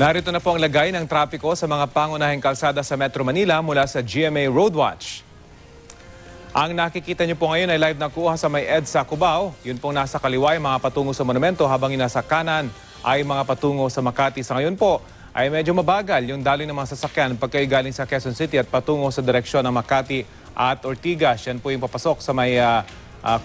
Narito na po ang lagay ng trapiko sa mga pangunahing kalsada sa Metro Manila mula sa GMA Roadwatch. Ang nakikita niyo po ngayon ay live na kuha sa may EDSA Cubao. Yun pong nasa kaliwa ay mga patungo sa monumento, habang yung nasa kanan ay mga patungo sa Makati. Sa ngayon po ay medyo mabagal yung daloy ng mga sasakyan pagkayo galing sa Quezon City at patungo sa direksyon ng Makati at Ortigas. Yan po yung papasok sa may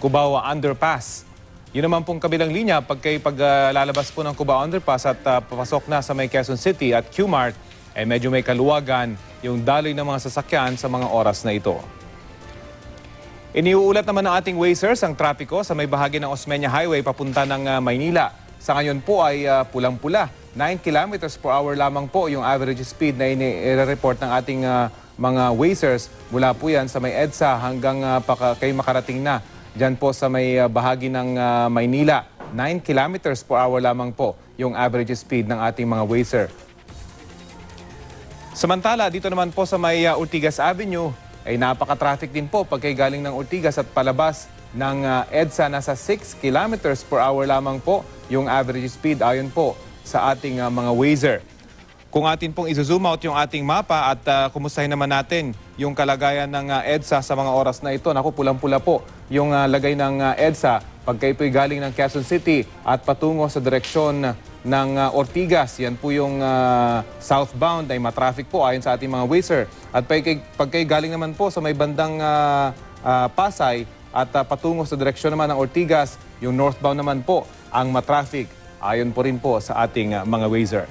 Cubao Underpass. Yun naman pong kabilang linya, paglalabas po ng Cubao Underpass at papasok na sa may Quezon City at Q-Mart, ay medyo may kaluwagan yung daloy ng mga sasakyan sa mga oras na ito. Iniuulat naman ng ating Wazers ang trapiko sa may bahagi ng Osmeña Highway papunta ng Maynila. Sa ngayon po ay pulang-pula. 9 kilometers per hour lamang po yung average speed na i-report ng ating mga Wazers. Mula po yan sa may EDSA hanggang kayo makarating na diyan po sa may bahagi ng Maynila. 9 kilometers per hour lamang po yung average speed ng ating mga Wazer. Samantala, dito naman po sa may Ortigas Avenue, ay napaka-traffic din po pagkay galing ng Ortigas at palabas ng EDSA. Nasa 6 kilometers per hour lamang po yung average speed ayon po sa ating mga Wazer. Kung atin pong i-zoom out yung ating mapa at kumustahin naman natin yung kalagayan ng EDSA sa mga oras na ito. Naku, pulang-pula po yung lagay ng EDSA pagkayo po'y galing ng Quezon City at patungo sa direksyon ng Ortigas. Yan po yung southbound ay matraffic po ayon sa ating mga Wazer. At pagkayo galing naman po sa may bandang Pasay at patungo sa direksyon naman ng Ortigas, yung northbound naman po ang matraffic ayon po rin po sa ating mga Wazer.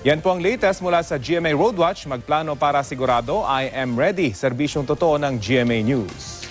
Yan po ang latest mula sa GMA Roadwatch. Magplano para sigurado, I am ready. Serbisyong totoo ng GMA News.